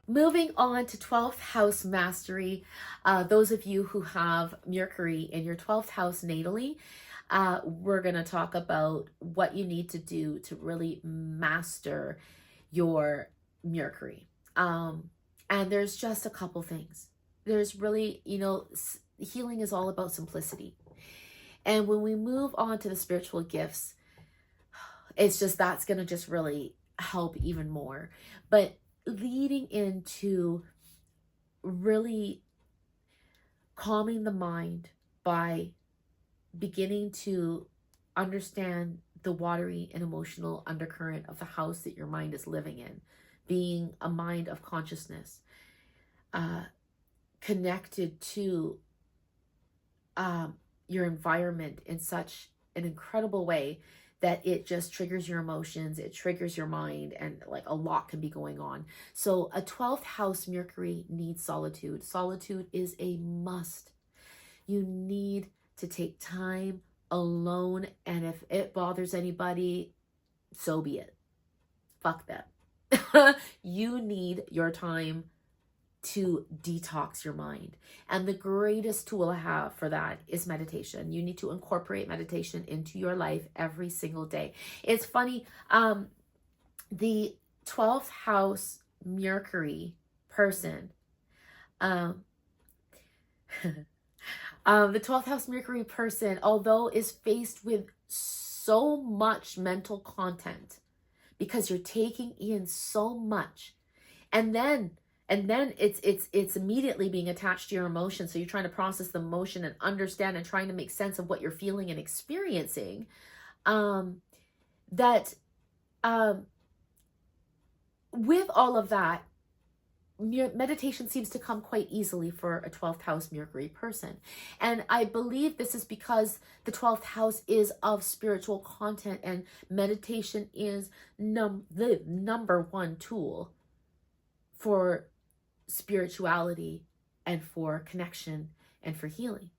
moving on to 12th house mastery. Those of you who have Mercury in your 12th house natally, we're going to talk about what you need to do to really master your Mercury. And there's just a couple things. There's really, healing is all about simplicity. And when we move on to the spiritual gifts, it's just, that's going to just really help even more. But leading into really calming the mind by beginning to understand the watery and emotional undercurrent of the house that your mind is living in, being a mind of consciousness, connected to your environment in such an incredible way that it just triggers your emotions, it triggers your mind, and like a lot can be going on. So a 12th house Mercury needs solitude. Solitude is a must. You need to take time alone, and if it bothers anybody, so be it. Fuck them. You need your time to detox your mind. And the greatest tool I have for that is meditation. You need to incorporate meditation into your life every single day. It's funny, the 12th house Mercury person, the 12th house Mercury person, although is faced with so much mental content because you're taking in so much, and then it's immediately being attached to your emotions. So you're trying to process the emotion and understand and trying to make sense of what you're feeling and experiencing. With all of that, meditation seems to come quite easily for a 12th house Mercury person. And I believe this is because the 12th house is of spiritual content, and meditation is the number one tool for spirituality and for connection and for healing.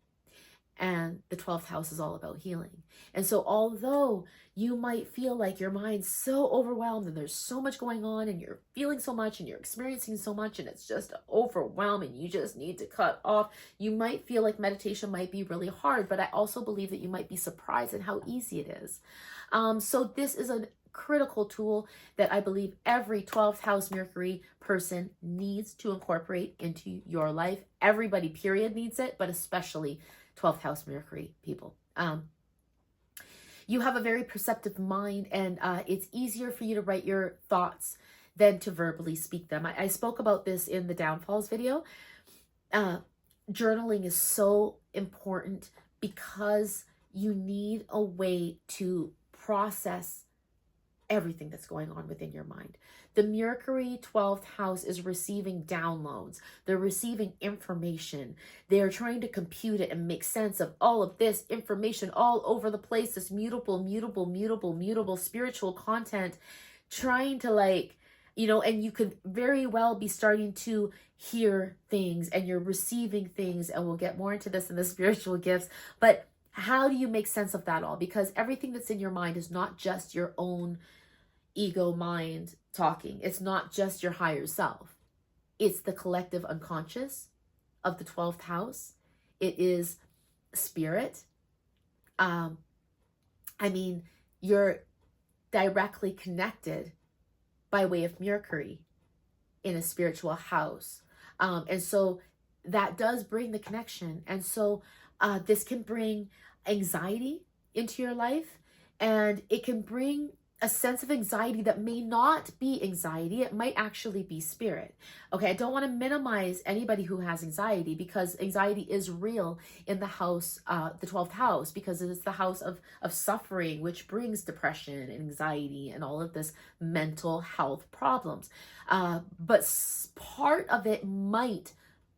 And the 12th house is all about healing. And so although you might feel like your mind's so overwhelmed and there's so much going on and you're feeling so much and you're experiencing so much and it's just overwhelming, you just need to cut off, you might feel like meditation might be really hard, but I also believe that you might be surprised at how easy it is. So this is a critical tool that I believe every 12th house Mercury person needs to incorporate into your life. Everybody, period, needs it, but especially 12th house Mercury people. You have a very perceptive mind, and it's easier for you to write your thoughts than to verbally speak them. I spoke about this in the downfalls video. Journaling is so important because you need a way to process everything that's going on within your mind. The Mercury 12th house is receiving downloads. They're receiving information. They're trying to compute it and make sense of all of this information all over the place, this mutable spiritual content, trying to and you could very well be starting to hear things and you're receiving things, and we'll get more into this in the spiritual gifts, but how do you make sense of that all? Because everything that's in your mind is not just your own ego mind talking. It's not just your higher self. It's the collective unconscious of the 12th house. It is spirit. You're directly connected by way of Mercury in a spiritual house. And so that does bring the connection. And so this can bring anxiety into your life, and it can bring a sense of anxiety that may not be anxiety. It might actually be spirit. Okay, I don't want to minimize anybody who has anxiety, because anxiety is real in the house, the 12th house, because it is the house of suffering, which brings depression and anxiety and all of this mental health problems. But part of it might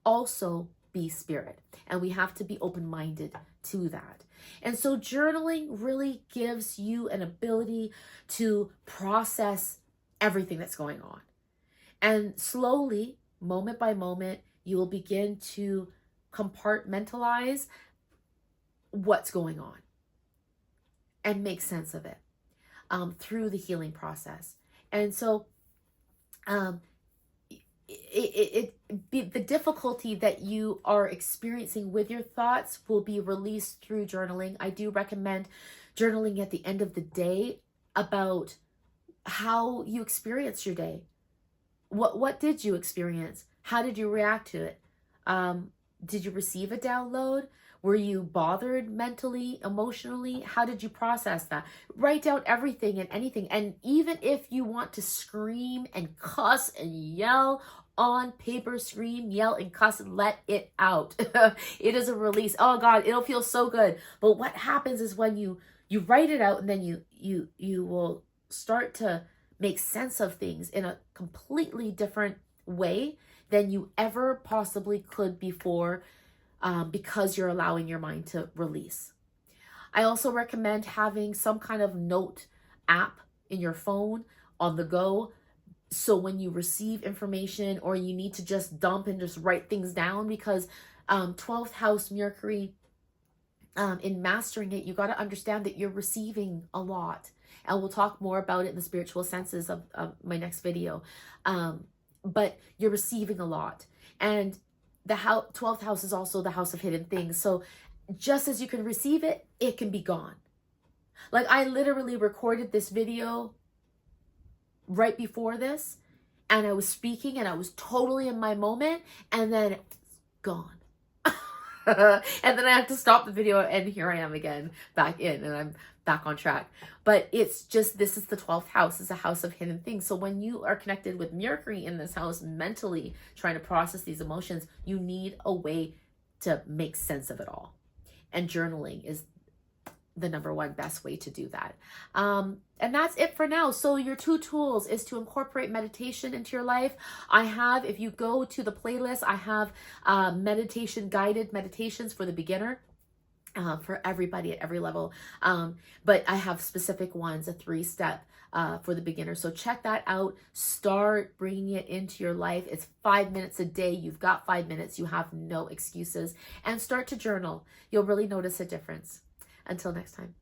also be spirit, and we have to be open-minded to that. And so journaling really gives you an ability to process everything that's going on. And slowly, moment by moment, you will begin to compartmentalize what's going on and make sense of it through the healing process. And so the difficulty that you are experiencing with your thoughts will be released through journaling. I do recommend journaling at the end of the day about how you experienced your day. What did you experience? How did you react to it? Did you receive a download? Were you bothered mentally, emotionally? How did you process that? Write down everything and anything. And even if you want to scream and cuss and yell on paper, scream, yell, and cuss, let it out. It is a release. Oh God, it'll feel so good. But what happens is when you write it out, and then you will start to make sense of things in a completely different way than you ever possibly could before, because you're allowing your mind to release. I also recommend having some kind of note app in your phone on the go, so when you receive information or you need to just dump and just write things down, because 12th house Mercury, in mastering it, you got to understand that you're receiving a lot. And we'll talk more about it in the spiritual senses of my next video. But you're receiving a lot. And the 12th house is also the house of hidden things. So just as you can receive it, it can be gone. Like, I literally recorded this video right before this, and I was speaking and I was totally in my moment, and then it's gone. And then I have to stop the video, and here I am again, back in, and I'm back on track. But it's just, this is the 12th house. It's a house of hidden things. So when you are connected with Mercury in this house, mentally trying to process these emotions, you need a way to make sense of it all. And journaling is the number one best way to do that. And that's it for now. So your 2 tools is to incorporate meditation into your life. I have, if you go to the playlist, I have guided meditations for the beginner, for everybody at every level. But I have specific ones, a 3-step for the beginner. So check that out. Start bringing it into your life. It's 5 minutes a day. You've got 5 minutes. You have no excuses. And start to journal. You'll really notice a difference. Until next time.